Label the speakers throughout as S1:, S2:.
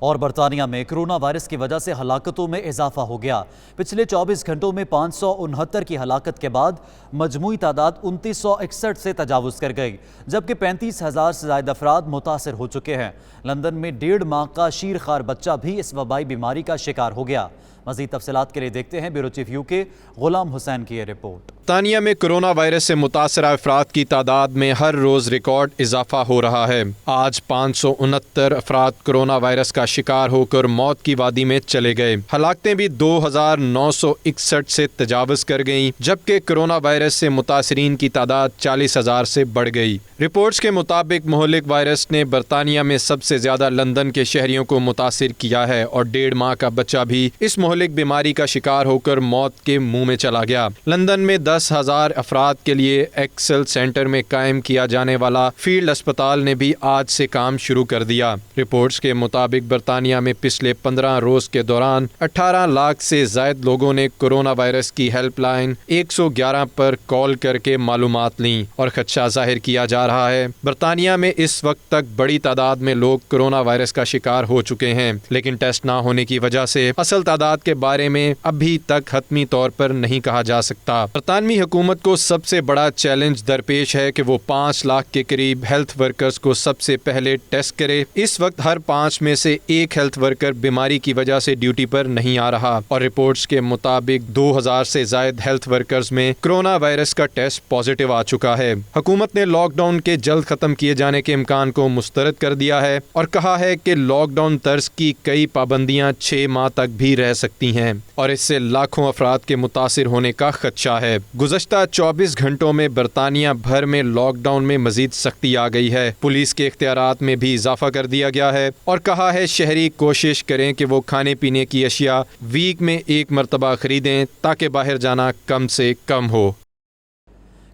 S1: اور برطانیہ میں کرونا وائرس کی وجہ سے ہلاکتوں میں اضافہ ہو گیا۔ پچھلے 24 گھنٹوں میں 569 کی ہلاکت کے بعد مجموعی تعداد 2961 سے تجاوز کر گئی، جبکہ 35,000 سے زائد افراد متاثر ہو چکے ہیں۔ لندن میں 1.5 ماہ کا شیرخوار بچہ بھی اس وبائی بیماری کا شکار ہو گیا۔ مزید تفصیلات کے لیے دیکھتے ہیں بیورو چیف UK غلام حسین کی یہ رپورٹ۔
S2: برطانیہ میں کرونا وائرس سے متاثرہ افراد کی تعداد میں ہر روز ریکارڈ اضافہ ہو رہا ہے۔ آج 569 افراد کرونا وائرس کا شکار ہو کر موت کی وادی میں چلے گئے۔ ہلاکتیں بھی 2,961 سے تجاوز کر گئیں، جبکہ کرونا وائرس سے متاثرین کی تعداد 40,000 سے بڑھ گئی۔ رپورٹس کے مطابق مہلک وائرس نے برطانیہ میں سب سے زیادہ لندن کے شہریوں کو متاثر کیا ہے اور 1.5 ماہ کا بچہ بھی اس مہلک بیماری کا شکار ہو کر موت کے منہ میں چلا گیا۔ لندن میں 10,000 افراد کے لیے ایکسل سینٹر میں قائم کیا جانے والا فیلڈ اسپتال نے بھی آج سے کام شروع کر دیا۔ رپورٹس کے مطابق برطانیہ میں پچھلے 15 روز کے دوران 18 لاکھ سے زائد لوگوں نے کرونا وائرس کی ہیلپ لائن 111 پر کال کر کے معلومات لیں اور خدشہ ظاہر کیا جا رہا ہے۔ برطانیہ میں اس وقت تک بڑی تعداد میں لوگ کرونا وائرس کا شکار ہو چکے ہیں، لیکن ٹیسٹ نہ ہونے کی وجہ سے اصل تعداد کے بارے میں ابھی تک حتمی طور پر نہیں کہا جا سکتا۔ برطانوی حکومت کو سب سے بڑا چیلنج درپیش ہے کہ وہ 5 لاکھ کے قریب ہیلتھ ورکرز کو سب سے پہلے ٹیسٹ کرے۔ اس وقت ہر 5 میں سے 1 ہیلتھ ورکر بیماری کی وجہ سے ڈیوٹی پر نہیں آ رہا، اور رپورٹس کے مطابق 2,000 سے زائد ہیلتھ ورکرز میں کرونا وائرس کا ٹیسٹ پازیٹیو آ چکا ہے۔ حکومت نے لاک ڈاؤن کے جلد ختم کیے جانے کے امکان کو مسترد کر دیا ہے اور کہا ہے کہ لاک ڈاؤن طرز کی کئی پابندیاں 6 ماہ تک بھی رہ سکتی ہیں اور اس سے لاکھوں افراد کے متاثر ہونے کا خدشہ ہے۔ گزشتہ 24 گھنٹوں میں برطانیہ بھر میں لاک ڈاؤن میں مزید سختی آ گئی ہے۔ پولیس کے اختیارات میں بھی اضافہ کر دیا گیا ہے اور کہا ہے شہری کوشش کریں کہ وہ کھانے پینے کی اشیاء ویک میں 1 مرتبہ خریدیں تاکہ باہر جانا کم سے کم ہو۔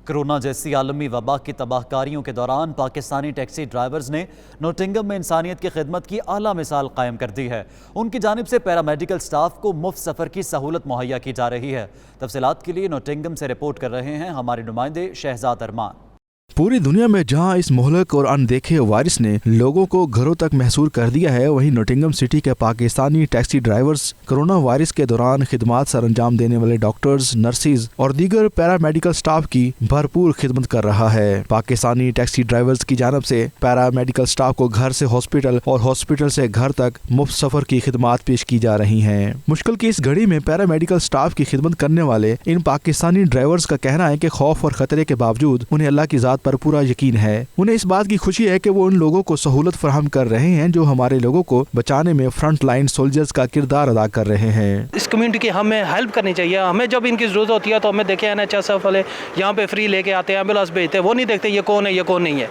S1: کرونا جیسی عالمی وبا کی تباہ کاریوں کے دوران پاکستانی ٹیکسی ڈرائیورز نے نوٹنگم میں انسانیت کی خدمت کی اعلیٰ مثال قائم کر دی ہے۔ ان کی جانب سے پیرامیڈیکل سٹاف کو مفت سفر کی سہولت مہیا کی جا رہی ہے۔ تفصیلات کے لیے نوٹنگم سے رپورٹ کر رہے ہیں ہمارے نمائندے شہزاد ارمان۔
S3: پوری دنیا میں جہاں اس مہلک اور اندیکھے وائرس نے لوگوں کو گھروں تک محصور کر دیا ہے، وہیں نوٹنگم سٹی کے Pakistani taxi drivers corona virus کے دوران خدمات سر انجام دینے والے ڈاکٹرز، نرسز اور دیگر پیرامیڈیکل سٹاف کی بھرپور خدمت کر رہا ہے۔ پاکستانی ٹیکسی ڈرائیورز کی جانب سے پیرامیڈیکل سٹاف کو گھر سے ہاسپٹل اور ہاسپٹل سے گھر تک مفت سفر کی خدمات پیش کی جا رہی ہیں۔ مشکل کی اس گھڑی میں پیرامیڈیکل سٹاف کی خدمت کرنے والے ان پاکستانی ڈرائیورز کا کہنا ہے کہ خوف اور خطرے کے باوجود انہیں اللہ کی ذات پر پورا یقین ہے۔ انہیں اس بات کی خوشی ہے کہ وہ ان لوگوں کو سہولت فراہم کر رہے ہیں جو ہمارے لوگوں کو بچانے میں فرنٹ لائن سولجرز کا کردار ادا کر رہے ہیں۔
S4: اس کمیونٹی کی ہمیں ہیلپ کرنی چاہیے۔ ہمیں جب ان کی ضرورت ہوتی ہے تو ہمیں دیکھیں NHS والے یہاں پہ فری لے کے آتے ہیں، ایمبولینس بھیجتے ہیں، وہ نہیں دیکھتے یہ کون ہے یہ کون نہیں ہے،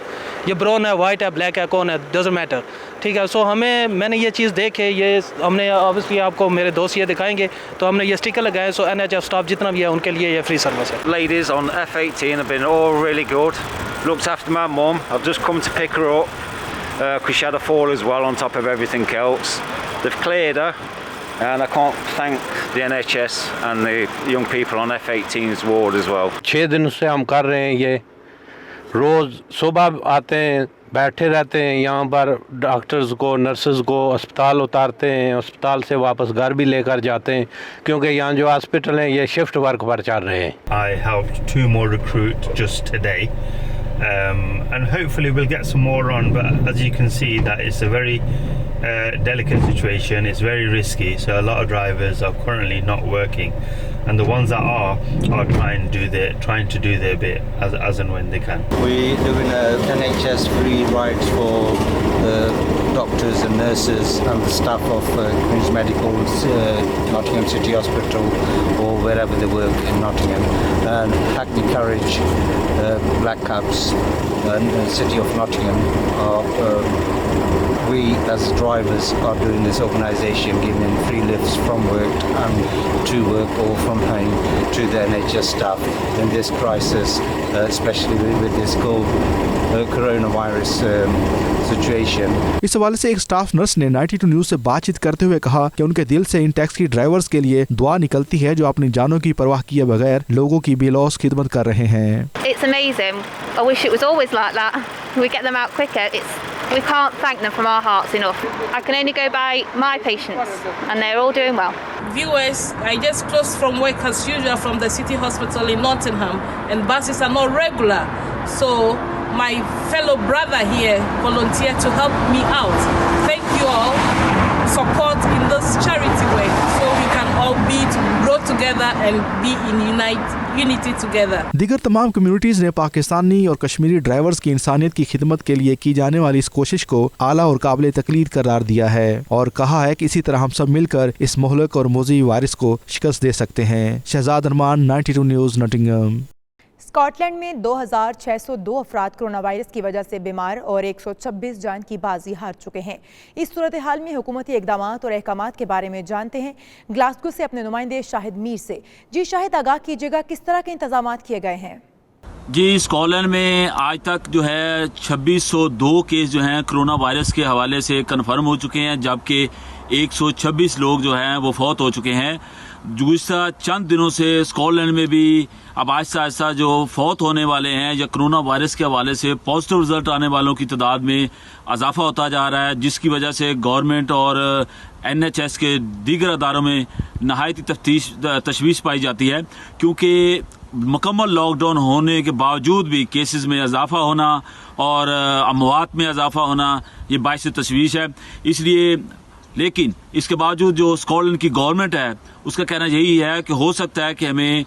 S4: یہ براؤن ہے وائٹ ہے بلیک ہے کون ہے، ڈزنٹ میٹر، ٹھیک ہے۔ سو میں نے یہ چیز دیکھے، یہ ہم نے آبویسلی آپ کو میرے دوست یہ دکھائیں گے تو ہم نے یہ اسٹیکر لگائے۔ سو NHS سٹاف جتنا بھی ہے ان کے لیے یہ فری سروس ہے۔
S5: Ladies on F18 have been all really good. Looked after my mum. I've just come to pick her up because she had a fall as well on top of everything else. They've cleared her and I can't thank the NHS and the young people on F18's ward as well.
S6: 6 دن سے ہم کر رہے ہیں، یہ روز صبح آتے ہیں، بیٹھے رہتے ہیں یہاں پر، ڈاکٹرز کو نرسز کو اسپتال اتارتے ہیں، اسپتال سے واپس گھر بھی لے کر جاتے ہیں کیونکہ یہاں جو ہاسپٹل ہیں یہ شفٹ ورک پر چل رہے ہیں۔
S7: I helped 2 more recruit just today. And hopefully we'll get some more on, but as you can see that it's a very delicate situation, it's very risky, so a lot of drivers are currently not working, and the ones that are trying to do their bit as and when they can.
S8: We're doing NHS free rides for the doctors and nurses and the staff of Queen's Medical's Nottingham City Hospital or wherever they work in Nottingham, and Hackney Carriage, Black Cabs and the City of Nottingham are we as drivers are doing this organisation, giving free lifts from work and to work or from home to the NHS staff in this crisis, especially with this coronavirus situation.
S3: اس حوالے سے ایک staff nurse نے 92 news سے بات چیت کرتے ہوئے کہا کہ ان کے دل سے ان ٹیکسی ڈرائیورز کے لیے دعا نکلتی ہے جو اپنی جانوں کی پرواہ کیے بغیر لوگوں کی بے لوث خدمت کر رہے ہیں۔
S9: It's amazing. I wish it was always like that. We get them out quicker. We can't thank them from our hearts enough. I can only go by my patients, and they're all doing well.
S10: Viewers, I just closed from work as usual from the City Hospital in Nottingham, and buses are not regular. So my fellow brother here volunteered to help me out. Thank you all for support in this charity work, so we can all grow together and be in unity together.
S3: دیگر تمام communities نے پاکستانی اور Kashmiri drivers کی انسانیت کی خدمت کے لیے کی جانے والی اس کوشش کو اعلیٰ اور قابل تقلید قرار دیا ہے اور کہا ہے کہ اسی طرح ہم سب مل کر اس مہلک اور موذی وائرس کو شکست دے سکتے ہیں۔ شہزاد ارمان، 92 نیوز، ناٹنگھم۔
S11: اسکاٹ لینڈ میں 2602 افراد کرونا وائرس کی وجہ سے بیمار اور 126 جان کی بازی ہار چکے ہیں۔ اس صورتحال میں حکومتی اقدامات اور احکامات کے بارے میں جانتے ہیں گلاسگو سے اپنے نمائندے شاہد میر سے۔ جی شاہد، آگاہ کیجیے گا کس طرح کے انتظامات کیے گئے ہیں؟
S12: جی، اسکاٹ لینڈ میں آج تک جو ہے 2602 کیس جو ہیں کرونا وائرس کے حوالے سے کنفرم ہو چکے ہیں، جبکہ 126 لوگ جو ہیں وہ فوت ہو چکے ہیں۔ گزشتہ چند دنوں سے اسکاٹ لینڈ میں بھی اب آہستہ آہستہ جو فوت ہونے والے ہیں یا کرونا وائرس کے حوالے سے پازیٹیو رزلٹ آنے والوں کی تعداد میں اضافہ ہوتا جا رہا ہے، جس کی وجہ سے گورنمنٹ اور NHS کے دیگر اداروں میں نہایت تشویش پائی جاتی ہے، کیونکہ مکمل لاک ڈاؤن ہونے کے باوجود بھی کیسز میں اضافہ ہونا اور اموات میں اضافہ ہونا یہ باعث تشویش ہے۔ اس لیے لیکن اس کے باوجود جو اسکاٹ لینڈ کی گورنمنٹ ہے اس کا کہنا یہی ہے کہ ہو سکتا ہے کہ ہمیں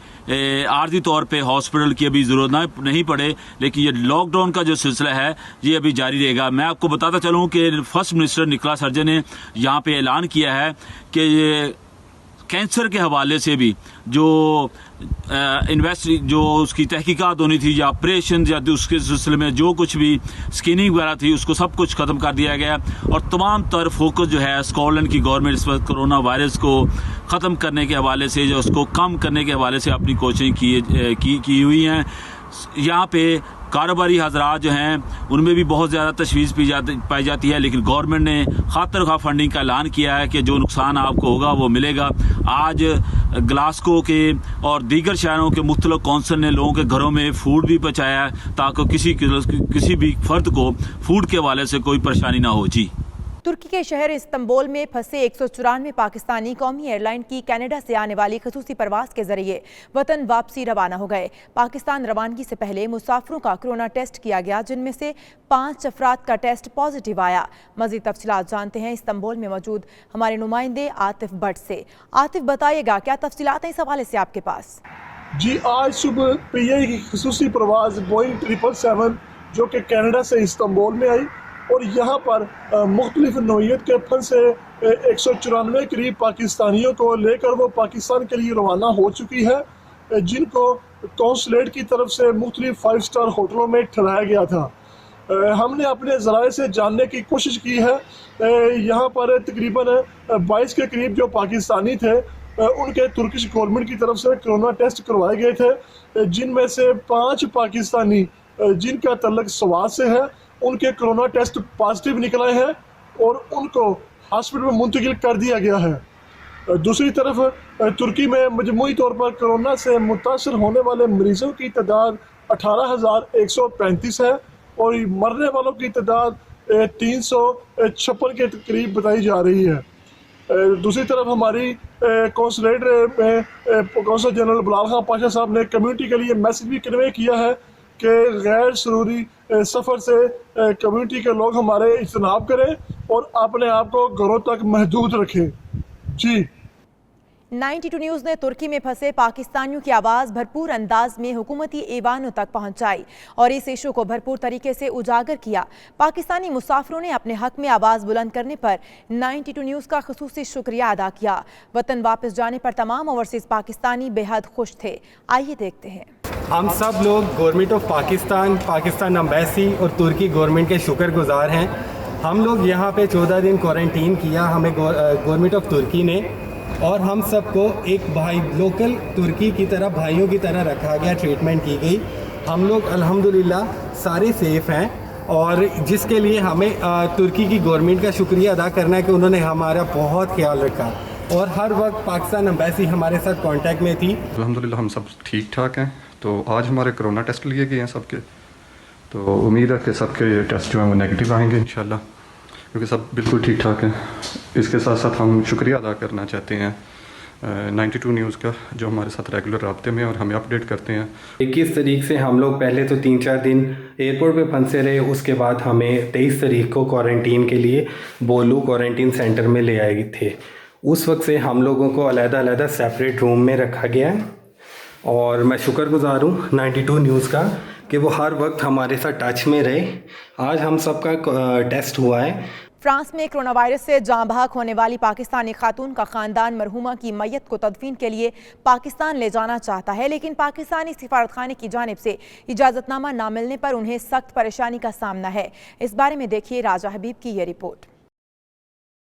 S12: عارضی طور پہ ہاسپٹل کی ابھی ضرورت نہیں پڑے، لیکن یہ لاک ڈاؤن کا جو سلسلہ ہے یہ ابھی جاری رہے گا۔ میں آپ کو بتاتا چلوں کہ فرسٹ منسٹر نکولاس سٹرجن نے یہاں پہ اعلان کیا ہے کہ یہ کینسر کے حوالے سے بھی جو جو اس کی تحقیقات ہونی تھی یا آپریشن یا اس کے سلسلے میں جو کچھ بھی اسکیننگ وغیرہ تھی اس کو سب کچھ ختم کر دیا گیا، اور تمام تر فوکس جو ہے اسکاٹ لینڈ کی گورنمنٹ اس وقت کرونا وائرس کو ختم کرنے کے حوالے سے یا اس کو کم کرنے کے حوالے سے اپنی کوششیں کی ہوئی ہیں۔ یہاں پہ کاروباری حضرات جو ہیں ان میں بھی بہت زیادہ تشویش پائی جاتی ہے، لیکن گورنمنٹ نے خاطر خواہ فنڈنگ کا اعلان کیا ہے کہ جو نقصان آپ کو ہوگا وہ ملے گا۔ آج گلاسگو کے اور دیگر شہروں کے مختلف کونسل نے لوگوں کے گھروں میں فوڈ بھی پہنچایا ہے تاکہ کسی بھی فرد کو فوڈ کے حوالے سے کوئی پریشانی نہ ہو۔ جی،
S11: ترکی کے شہر استنبول میں پھنسے 194 پاکستانی قومی ایئر لائن کی کینیڈا سے آنے والی خصوصی پرواز کے ذریعے وطن واپسی روانہ ہو گئے۔ پاکستان روانگی سے پہلے مسافروں کا کرونا ٹیسٹ کیا گیا، جن میں سے 5 افراد کا ٹیسٹ پازیٹیو آیا۔ مزید تفصیلات جانتے ہیں استنبول میں موجود ہمارے نمائندے عاطف بٹ سے۔ عاطف، بتائیے گا کیا تفصیلات ہیں اس حوالے سے آپ کے پاس؟
S13: جی، آج صبح PI کی خصوصی پرواز بوئنگ 777 جو کہ کینیڈا سے استنبول میں آئی اور یہاں پر مختلف نوعیت کے پھنسے 194 قریب پاکستانیوں کو لے کر وہ پاکستان کے لیے روانہ ہو چکی ہے، جن کو کونسلیٹ کی طرف سے مختلف 5 اسٹار ہوٹلوں میں ٹھہرایا گیا تھا۔ ہم نے اپنے ذرائع سے جاننے کی کوشش کی ہے، یہاں پر تقریباً 22 کے قریب جو پاکستانی تھے ان کے ترکش گورنمنٹ کی طرف سے کرونا ٹیسٹ کروائے گئے تھے، جن میں سے 5 پاکستانی جن کا تعلق سوات سے ہے ان کے کرونا ٹیسٹ پازیٹیو نکلے ہیں اور ان کو ہاسپٹل میں منتقل کر دیا گیا ہے۔ دوسری طرف ترکی میں مجموعی طور پر کرونا سے متاثر ہونے والے مریضوں کی تعداد 18,135 ہے اور مرنے والوں کی تعداد 356 کے قریب بتائی جا رہی ہے۔ دوسری طرف ہماری کونسلیٹ میں کونسل جنرل بلال خان پاشا صاحب نے کمیونٹی کے لیے میسج بھی کنوے کیا ہے کہ غیر ضروری سفر سے کمیونٹی کے لوگ ہمارے اجتناب کریں اور اپنے آپ کو گھروں تک محدود رکھیں۔ جی،
S11: 92 نیوز نے ترکی میں پھنسے پاکستانیوں کی آواز بھرپور انداز میں حکومتی ایوانوں تک پہنچائی اور اس ایشو کو بھرپور طریقے سے اجاگر کیا۔ پاکستانی مسافروں نے اپنے حق میں آواز بلند کرنے پر 92 نیوز کا خصوصی شکریہ ادا کیا۔ وطن واپس جانے پر تمام اوورسیز پاکستانی بے حد خوش تھے۔ آئیے دیکھتے ہیں۔
S14: ہم سب لوگ government of Pakistan, Pakistan embassy اور ترکی گورنمنٹ کے شکر گزار ہیں۔ ہم لوگ یہاں پہ 14 دن کوارنٹین کیا ہمیں گورنمنٹ آف ترکی نے، اور ہم سب کو ایک بھائی لوکل ترکی کی طرح بھائیوں کی طرح رکھا گیا، ٹریٹمنٹ کی گئی۔ ہم لوگ الحمدللہ سارے سیف ہیں، اور جس کے لیے ہمیں ترکی کی گورنمنٹ کا شکریہ ادا کرنا ہے کہ انہوں نے ہمارا بہت خیال رکھا اور ہر وقت پاکستان ایمبیسی ہمارے ساتھ کانٹیکٹ میں تھی۔
S15: الحمدللہ ہم سب ٹھیک ٹھاک ہیں۔ تو آج ہمارے کرونا ٹیسٹ لیے گئے ہیں سب کے، تو امید ہے کہ سب کے ٹیسٹ جو ہیں وہ نیگیٹو آئیں گے انشاءاللہ، کیونکہ سب بالکل ٹھیک ٹھاک ہیں۔ اس کے ساتھ ساتھ ہم شکریہ ادا کرنا چاہتے ہیں 92 نیوز کا، جو ہمارے ساتھ ریگولر رابطے میں اور ہمیں اپڈیٹ کرتے ہیں۔
S14: 21 تاریخ سے ہم لوگ پہلے تو 3-4 دن ایئرپورٹ پہ پھنسے رہے، اس کے بعد ہمیں 23 تاریخ کو کوارنٹین کے لیے بولو کوارنٹین سینٹر میں لے آئے تھے۔ اس وقت سے ہم لوگوں کو علیحدہ سیپریٹ روم میں رکھا گیا ہے، اور میں شکر گزار ہوں 92 نیوز کا کہ وہ ہر وقت ہمارے ساتھ ٹچ میں رہے۔ آج ہم سب کا ٹیسٹ ہوا ہے۔
S11: فرانس میں کرونا وائرس سے جاں بحق ہونے والی پاکستانی خاتون کا خاندان مرحومہ کی میت کو تدفین کے لیے پاکستان لے جانا چاہتا ہے، لیکن پاکستانی سفارت خانے کی جانب سے اجازت نامہ نہ ملنے پر انہیں سخت پریشانی کا سامنا ہے۔ اس بارے میں دیکھیے راجہ حبیب کی یہ رپورٹ۔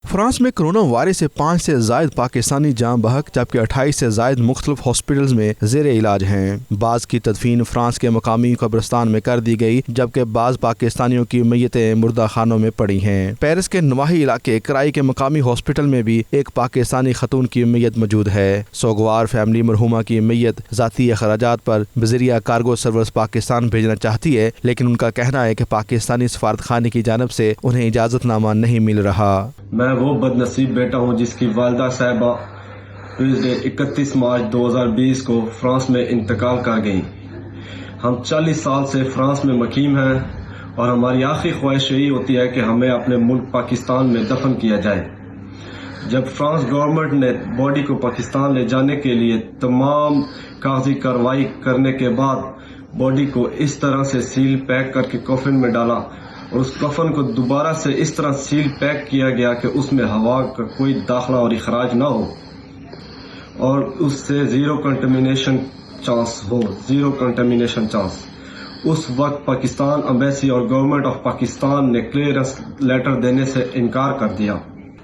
S3: فرانس میں کرونا وائرس سے 5 سے زائد پاکستانی جاں بحق، جبکہ 28 سے زائد مختلف ہاسپٹلز میں زیر علاج ہیں۔ بعض کی تدفین فرانس کے مقامی قبرستان میں کر دی گئی، جبکہ بعض پاکستانیوں کی میتیں مردہ خانوں میں پڑی ہیں۔ پیرس کے نواحی علاقے کرائی کے مقامی ہاسپٹل میں بھی ایک پاکستانی خاتون کی میت موجود ہے۔ سوگوار فیملی مرحومہ کی میت ذاتی اخراجات پر بذریعہ کارگو سروس پاکستان بھیجنا چاہتی ہے، لیکن ان کا کہنا ہے کہ پاکستانی سفارت خانے کی جانب سے انہیں اجازت نامہ نہیں مل رہا۔
S16: میں وہ بد نصیب بیٹا ہوں جس کی والدہ صاحبہ ٹیوزڈے 31 مارچ 2020 کو فرانس میں انتقال کر گئیں۔ ہم 40 سال سے فرانس میں مقیم ہیں اور ہماری آخری خواہش یہی ہوتی ہے کہ ہمیں اپنے ملک پاکستان میں دفن کیا جائے۔ جب فرانس گورنمنٹ نے باڈی کو پاکستان لے جانے کے لیے تمام کاغذی کارروائی کرنے کے بعد باڈی کو اس طرح سے سیل پیک کر کے کفن میں ڈالا، اور اس کفن کو دوبارہ سے اس طرح سیل پیک کیا گیا کہ اس میں ہوا کا کوئی داخلہ اور اخراج نہ ہو، اور اس سے زیرو کنٹامینیشن چانس۔ اس وقت پاکستان ایمبیسی اور گورنمنٹ آف پاکستان نے کلیئرنس لیٹر دینے سے انکار کر دیا۔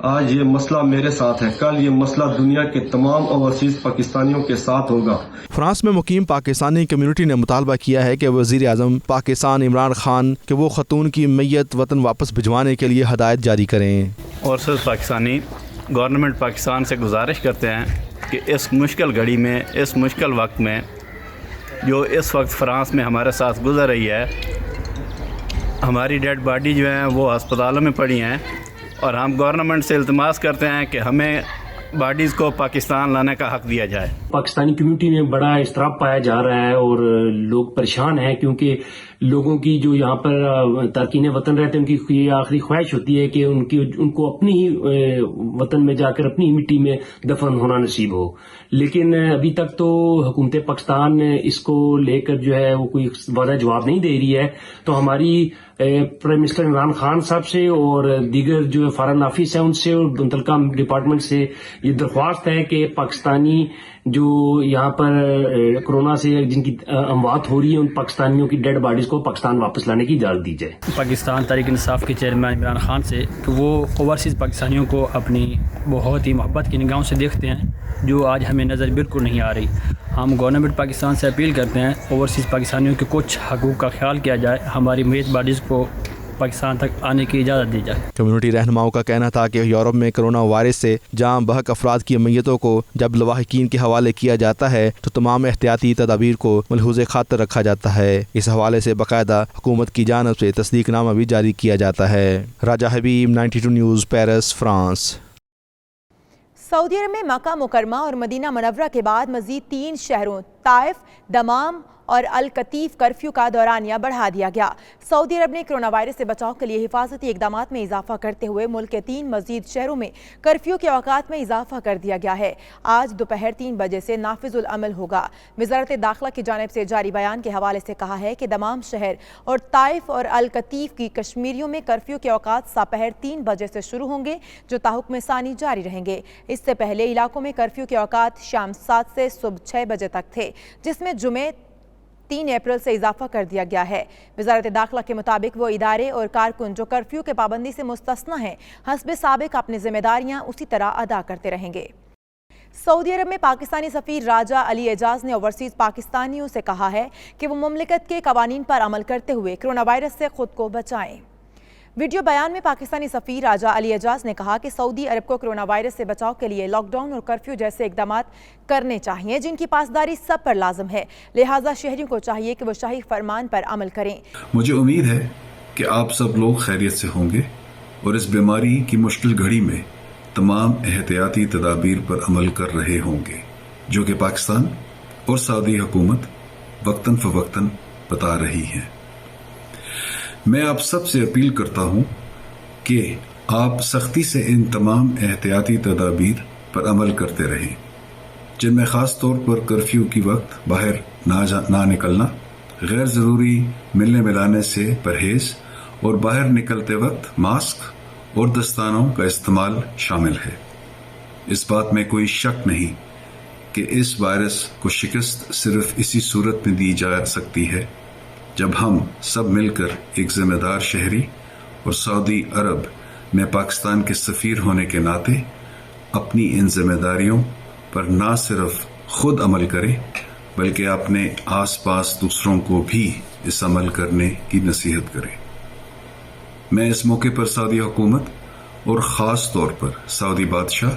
S16: آج یہ مسئلہ میرے ساتھ ہے، کل یہ مسئلہ دنیا کے تمام اوورسیز پاکستانیوں کے ساتھ ہوگا۔
S3: فرانس میں مقیم پاکستانی کمیونٹی نے مطالبہ کیا ہے کہ وزیر اعظم پاکستان عمران خان کہ وہ خاتون کی میت وطن واپس بھجوانے کے لیے ہدایت جاری کریں۔
S17: اور صرف پاکستانی گورنمنٹ پاکستان سے گزارش کرتے ہیں کہ اس مشکل گھڑی میں، اس مشکل وقت میں جو اس وقت فرانس میں ہمارے ساتھ گزر رہی ہے، ہماری ڈیڈ باڈی جو ہیں وہ ہسپتالوں میں پڑی ہیں، اور ہم گورنمنٹ سے التماس کرتے ہیں کہ ہمیں باڈیز کو پاکستان لانے کا حق دیا جائے۔
S18: پاکستانی کمیونٹی میں بڑا اضطراب پایا جا رہا ہے اور لوگ پریشان ہیں، کیونکہ لوگوں کی جو یہاں پر تارکین وطن رہتے ہیں ان کی یہ آخری خواہش ہوتی ہے کہ ان کو اپنی ہی وطن میں جا کر اپنی مٹی میں دفن ہونا نصیب ہو، لیکن ابھی تک تو حکومت پاکستان اس کو لے کر جو ہے وہ کوئی واضح جواب نہیں دے رہی ہے۔ تو ہماری پرائم منسٹر عمران خان صاحب سے اور دیگر جو فارن آفس ہیں ان سے اور متعلقہ ڈپارٹمنٹ سے یہ درخواست ہے کہ پاکستانی جو یہاں پر کرونا سے جن کی اموات ہو رہی ہیں ان پاکستانیوں کی ڈیڈ باڈیز کو پاکستان واپس لانے کی اجازت دی جائے۔
S19: پاکستان تحریک انصاف کے چیئرمین عمران خان سے کہ وہ اوورسیز پاکستانیوں کو اپنی بہت ہی محبت کی نگاہوں سے دیکھتے ہیں، جو آج ہمیں نظر بالکل نہیں آ رہی۔ ہم گورنمنٹ پاکستان سے اپیل کرتے ہیں اوورسیز پاکستانیوں کے کچھ حقوق کا خیال کیا جائے، ہماری میت باڈیز کو پاکستان تک آنے کی اجازت دی جائے۔
S3: کمیونٹی رہنماؤں کا کہنا تھا کہ یورپ میں کرونا وائرس سے جاں بحق افراد کی میتوں کو جب لواحقین کے حوالے کیا جاتا ہے تو تمام احتیاطی تدابیر کو ملحوظ خاطر رکھا جاتا ہے۔ اس حوالے سے باقاعدہ حکومت کی جانب سے تصدیق نامہ بھی جاری کیا جاتا ہے۔ راجہ حبیب، 92 نیوز، پیرس، فرانس۔
S11: سعودی عرب میں مکہ مکرمہ اور مدینہ منورہ کے بعد مزید 3 شہروں طائف، دمام اور القطیف کرفیو کا دورانیہ بڑھا دیا گیا۔ سعودی عرب نے کرونا وائرس سے بچاؤ کے لیے حفاظتی اقدامات میں اضافہ کرتے ہوئے ملک کے 3 مزید شہروں میں کرفیو کے اوقات میں اضافہ کر دیا گیا ہے۔ آج دوپہر 3 بجے سے نافذ العمل ہوگا۔ وزارت داخلہ کی جانب سے جاری بیان کے حوالے سے کہا ہے کہ دمام شہر اور طائف اور القطیف کی کشمیریوں میں کرفیو کے اوقات سپہر 3 بجے سے شروع ہوں گے، جو تاحکم ثانی جاری رہیں گے۔ اس سے پہلے علاقوں میں کرفیو کے اوقات شام 7 سے صبح 6 بجے تک تھے، جس میں جمعے 3 اپریل سے اضافہ کر دیا گیا ہے۔ وزارت داخلہ کے مطابق وہ ادارے اور کارکن جو کرفیو کے پابندی سے مستثنی ہیں، حسب سابق اپنی ذمہ داریاں اسی طرح ادا کرتے رہیں گے۔ سعودی عرب میں پاکستانی سفیر راجہ علی اعجاز نے اوورسیز پاکستانیوں سے کہا ہے کہ وہ مملکت کے قوانین پر عمل کرتے ہوئے کرونا وائرس سے خود کو بچائیں۔ ویڈیو بیان میں پاکستانی سفیر راجہ علی اعجاز نے کہا کہ سعودی عرب کو کرونا وائرس سے بچاؤ کے لیے لاک ڈاؤن اور کرفیو جیسے اقدامات کرنے چاہیے جن کی پاسداری سب پر لازم ہے، لہٰذا شہریوں کو چاہیے کہ وہ شاہی فرمان پر عمل کریں۔
S20: مجھے امید ہے کہ آپ سب لوگ خیریت سے ہوں گے اور اس بیماری کی مشکل گھڑی میں تمام احتیاطی تدابیر پر عمل کر رہے ہوں گے جو کہ پاکستان اور سعودی حکومت وقتاً فوقتاً بتا رہی ہے۔ میں آپ سب سے اپیل کرتا ہوں کہ آپ سختی سے ان تمام احتیاطی تدابیر پر عمل کرتے رہیں، جن میں خاص طور پر کرفیو کی وقت باہر نہ نکلنا، غیر ضروری ملنے ملانے سے پرہیز اور باہر نکلتے وقت ماسک اور دستانوں کا استعمال شامل ہے۔ اس بات میں کوئی شک نہیں کہ اس وائرس کو شکست صرف اسی صورت میں دی جا سکتی ہے جب ہم سب مل کر ایک ذمہ دار شہری اور سعودی عرب میں پاکستان کے سفیر ہونے کے ناطے اپنی ان ذمہ داریوں پر نہ صرف خود عمل کریں بلکہ اپنے آس پاس دوسروں کو بھی اس عمل کرنے کی نصیحت کریں۔ میں اس موقع پر سعودی حکومت اور خاص طور پر سعودی بادشاہ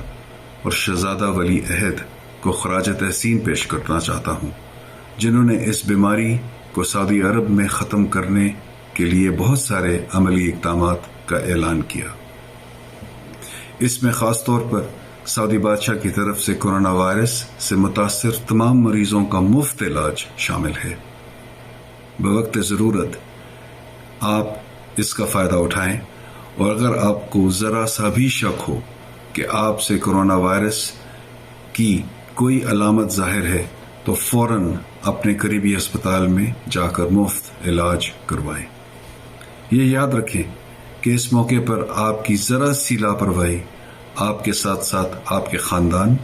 S20: اور شہزادہ ولی عہد کو خراج تحسین پیش کرنا چاہتا ہوں، جنہوں نے اس بیماری کو سعودی عرب میں ختم کرنے کے لیے بہت سارے عملی اقدامات کا اعلان کیا۔ اس میں خاص طور پر سعودی بادشاہ کی طرف سے کرونا وائرس سے متاثر تمام مریضوں کا مفت علاج شامل ہے۔ بوقت ضرورت آپ اس کا فائدہ اٹھائیں اور اگر آپ کو ذرا سا بھی شک ہو کہ آپ سے کرونا وائرس کی کوئی علامت ظاہر ہے تو فوراً اپنے قریبی اسپتال میں جا کر مفت علاج کروائیں۔ یہ یاد رکھیں کہ اس موقع پر آپ کی ذرا سی لاپرواہی آپ کے ساتھ ساتھ آپ کے خاندان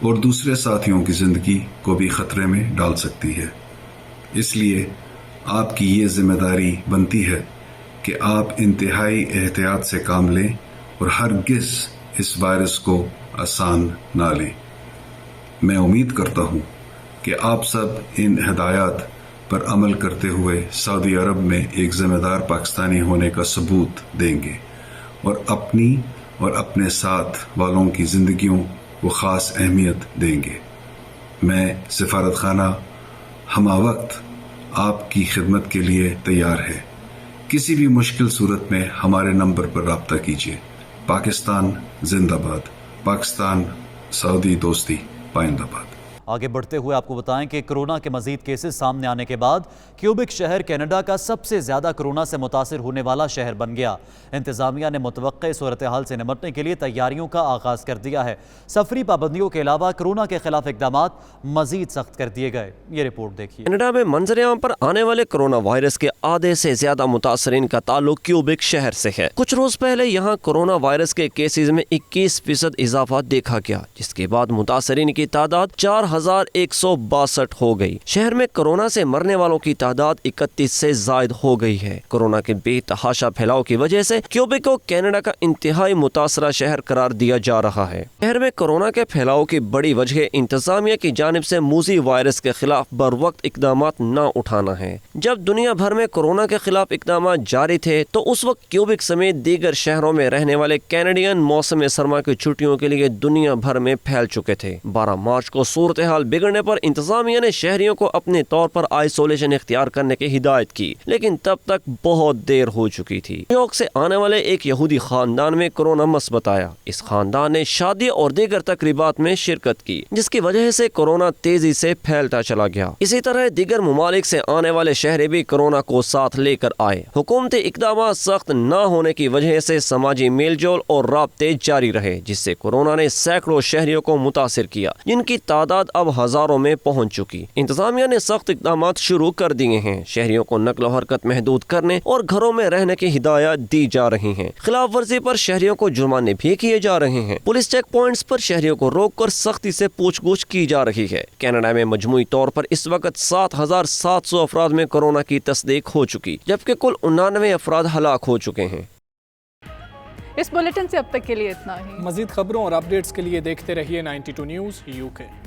S20: اور دوسرے ساتھیوں کی زندگی کو بھی خطرے میں ڈال سکتی ہے۔ اس لیے آپ کی یہ ذمہ داری بنتی ہے کہ آپ انتہائی احتیاط سے کام لیں اور ہرگز اس وائرس کو آسان نہ لیں۔ میں امید کرتا ہوں کہ آپ سب ان ہدایات پر عمل کرتے ہوئے سعودی عرب میں ایک ذمہ دار پاکستانی ہونے کا ثبوت دیں گے اور اپنی اور اپنے ساتھ والوں کی زندگیوں کو خاص اہمیت دیں گے۔ میں سفارت خانہ ہمہ وقت آپ کی خدمت کے لیے تیار ہے۔ کسی بھی مشکل صورت میں ہمارے نمبر پر رابطہ کیجیے۔ پاکستان زندہ باد، پاکستان سعودی دوستی پائندہ باد۔
S1: آگے بڑھتے ہوئے آپ کو بتائیں کہ کرونا کے مزید کیسز سامنے آنے کے بعد کیوبک شہر کینیڈا کا سب سے زیادہ کرونا سے متاثر ہونے والا شہر بن گیا۔ انتظامیہ نے متوقع صورتحال سے نمٹنے کے لیے تیاریوں کا آغاز کر دیا ہے۔ سفری پابندیوں کے علاوہ کرونا کے خلاف اقدامات مزید سخت کر دیے گئے۔ یہ رپورٹ دیکھیے۔
S21: کینیڈا میں منظر عام پر آنے والے کرونا وائرس کے آدھے سے زیادہ متاثرین کا تعلق کیوبک شہر سے ہے۔ کچھ روز پہلے یہاں کرونا وائرس کے کیسز میں 21% اضافہ دیکھا گیا، جس کے بعد متاثرین کی تعداد 4162 ہو گئی۔ شہر میں کرونا سے مرنے والوں کی تعداد 31 سے زائد ہو گئی ہے۔ کرونا کے بے تحاشا پھیلاؤ کی وجہ سے کیوبک کو کینیڈا کا انتہائی متاثرہ شہر قرار دیا جا رہا ہے۔ شہر میں کرونا کے پھیلاؤ کی بڑی وجہ انتظامیہ کی جانب سے موذی وائرس کے خلاف بروقت اقدامات نہ اٹھانا ہے۔ جب دنیا بھر میں کرونا کے خلاف اقدامات جاری تھے تو اس وقت کیوبک سمیت دیگر شہروں میں رہنے والے کینیڈین موسم سرما کی چھٹیوں کے لیے دنیا بھر میں پھیل چکے تھے۔ 12 مارچ کو صورتحال بگڑنے پر انتظامیہ نے شہریوں کو اپنے طور پر آئسولیشن اختیار کرنے کی ہدایت کی، لیکن تب تک بہت دیر ہو چکی تھی۔ نیو یارک سے آنے والے ایک یہودی خاندان میں کرونا مثبت آیا۔ اس خاندان نے شادی اور دیگر تقریبات میں شرکت کی، جس کی وجہ سے کرونا تیزی سے پھیلتا چلا گیا۔ اسی طرح دیگر ممالک سے آنے والے شہری بھی کرونا کو ساتھ لے کر آئے۔ حکومتی اقدامات سخت نہ ہونے کی وجہ سے سماجی میل جول اور رابطے جاری رہے، جس سے کرونا نے سینکڑوں شہریوں کو متاثر کیا، جن کی تعداد اب ہزاروں میں پہنچ چکی۔ انتظامیہ نے سخت اقدامات شروع کر دیے ہیں۔ شہریوں کو نقل و حرکت محدود کرنے اور گھروں میں رہنے کی ہدایات دی جا رہی ہیں۔ خلاف ورزی پر شہریوں کو جرمانے بھی کیے جا رہے ہیں۔ پولیس چیک پوائنٹس پر شہریوں کو روک کر سختی سے پوچھ گچھ کی جا رہی ہے۔ کینیڈا میں مجموعی طور پر اس وقت 7700 افراد میں کورونا کی تصدیق ہو چکی، جبکہ کل 99 افراد ہلاک ہو چکے ہیں۔
S22: اس بلیٹن سے اب تک کے لیے اتنا ہی۔
S23: مزید خبروں اور اپڈیٹس کے لیے دیکھتے رہیے 92 نیوز UK۔